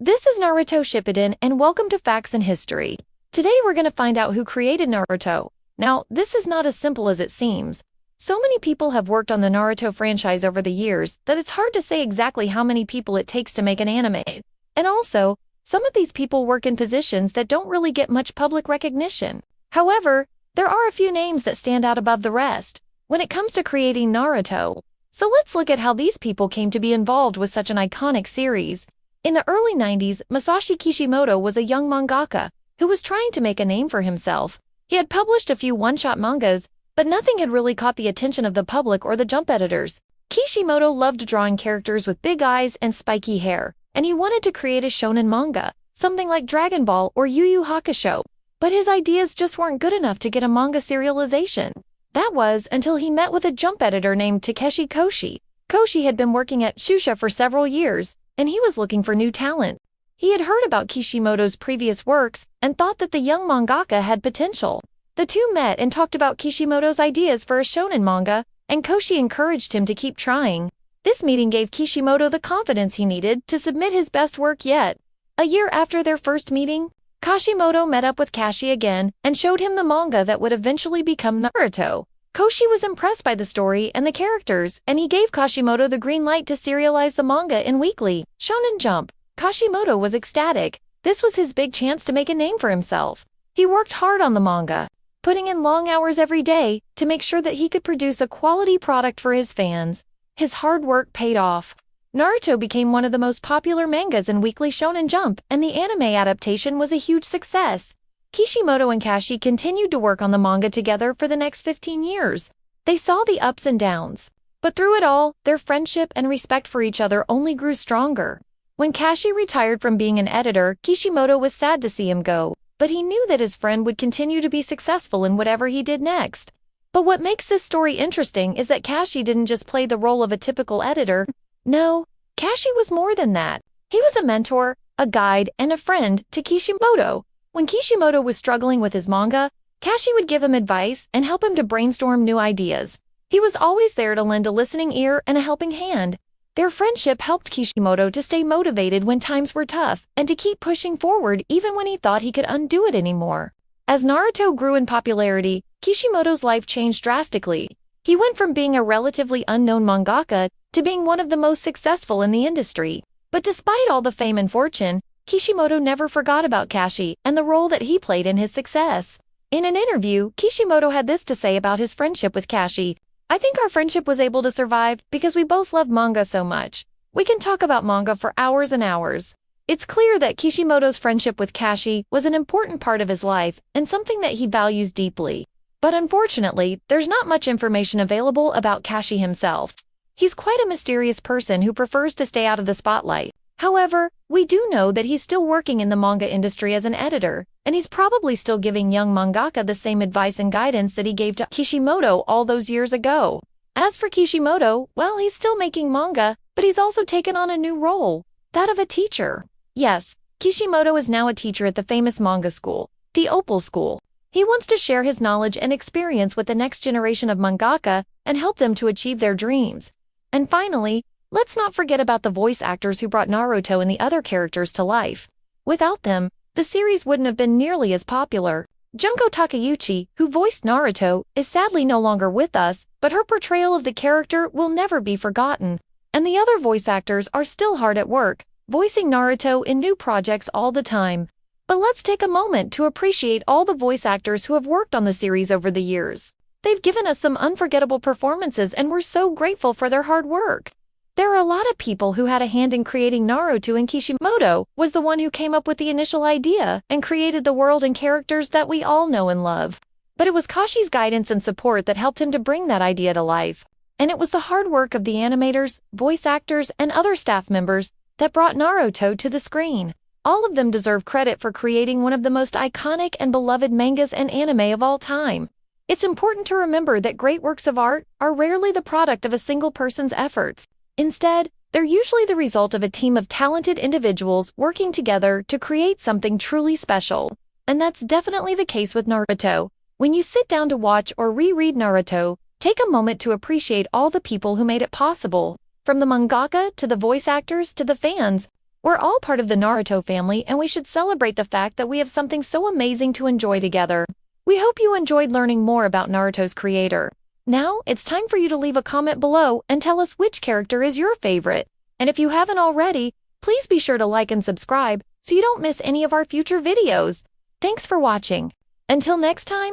This is Naruto Shippuden, and welcome to Facts and History. Today we're going to find out who created Naruto. Now, this is not as simple as it seems. So many people have worked on the Naruto franchise over the years that it's hard to say exactly how many people it takes to make an anime. And also, some of these people work in positions that don't really get much public recognition. However, there are a few names that stand out above the rest when it comes to creating Naruto. So let's look at how these people came to be involved with such an iconic series. In the early 90s, Masashi Kishimoto was a young mangaka who was trying to make a name for himself. He had published a few one-shot mangas, but nothing had really caught the attention of the public or the Jump editors. Kishimoto loved drawing characters with big eyes and spiky hair, and he wanted to create a shonen manga, something like Dragon Ball or Yu Yu Hakusho. But his ideas just weren't good enough to get a manga serialization. That was until he met with a Jump editor named Takeshi Koshi. Koshi had been working at Shusha for several years, and he was looking for new talent. He had heard about Kishimoto's previous works and thought that the young mangaka had potential. The two met and talked about Kishimoto's ideas for a shonen manga, and Koshi encouraged him to keep trying. This meeting gave Kishimoto the confidence he needed to submit his best work yet. A year after their first meeting, Kishimoto met up with Kashi again and showed him the manga that would eventually become Naruto. Koshi was impressed by the story and the characters, and he gave Kishimoto the green light to serialize the manga in weekly Shonen Jump. Kishimoto was ecstatic. This was his big chance to make a name for himself. He worked hard on the manga, putting in long hours every day to make sure that he could produce a quality product for his fans. His hard work paid off. Naruto became one of the most popular mangas in weekly Shonen Jump, and the anime adaptation was a huge success. Kishimoto and Kashi continued to work on the manga together for the next 15 years. They saw the ups and downs, but through it all, their friendship and respect for each other only grew stronger. When Kashi retired from being an editor, Kishimoto was sad to see him go, but he knew that his friend would continue to be successful in whatever he did next. But what makes this story interesting is that Kashi didn't just play the role of a typical editor. No, Kashi was more than that. He was a mentor, a guide, and a friend to Kishimoto. When Kishimoto was struggling with his manga, Kashi would give him advice and help him to brainstorm new ideas. He was always there to lend a listening ear and a helping hand. Their friendship helped Kishimoto to stay motivated when times were tough and to keep pushing forward even when he thought he could undo it anymore. As Naruto grew in popularity, Kishimoto's life changed drastically. He went from being a relatively unknown mangaka to being one of the most successful in the industry. But despite all the fame and fortune, Kishimoto never forgot about Kashi and the role that he played in his success. In an interview, Kishimoto had this to say about his friendship with Kashi. "I think our friendship was able to survive because we both love manga so much. We can talk about manga for hours and hours." It's clear that Kishimoto's friendship with Kashi was an important part of his life and something that he values deeply. But unfortunately, there's not much information available about Kashi himself. He's quite a mysterious person who prefers to stay out of the spotlight. However, we do know that he's still working in the manga industry as an editor, and he's probably still giving young mangaka the same advice and guidance that he gave to Kishimoto all those years ago. As for Kishimoto, well, he's still making manga, but he's also taken on a new role, that of a teacher. Yes, Kishimoto is now a teacher at the famous manga school, the Opal School. He wants to share his knowledge and experience with the next generation of mangaka and help them to achieve their dreams. And finally, let's not forget about the voice actors who brought Naruto and the other characters to life. Without them, the series wouldn't have been nearly as popular. Junko Takeuchi, who voiced Naruto, is sadly no longer with us, but her portrayal of the character will never be forgotten. And the other voice actors are still hard at work, voicing Naruto in new projects all the time. But let's take a moment to appreciate all the voice actors who have worked on the series over the years. They've given us some unforgettable performances, and we're so grateful for their hard work. There are a lot of people who had a hand in creating Naruto, and Kishimoto was the one who came up with the initial idea and created the world and characters that we all know and love. But it was Kashi's guidance and support that helped him to bring that idea to life. And it was the hard work of the animators, voice actors, and other staff members that brought Naruto to the screen. All of them deserve credit for creating one of the most iconic and beloved mangas and anime of all time. It's important to remember that great works of art are rarely the product of a single person's efforts. Instead, they're usually the result of a team of talented individuals working together to create something truly special. And that's definitely the case with Naruto. When you sit down to watch or reread Naruto, take a moment to appreciate all the people who made it possible. From the mangaka to the voice actors to the fans, We're all part of the Naruto family, and we should celebrate the fact that we have something so amazing to enjoy together. We hope you enjoyed learning more about Naruto's creator. Now, it's time for you to leave a comment below and tell us which character is your favorite. And if you haven't already, please be sure to like and subscribe so you don't miss any of our future videos. Thanks for watching. Until next time,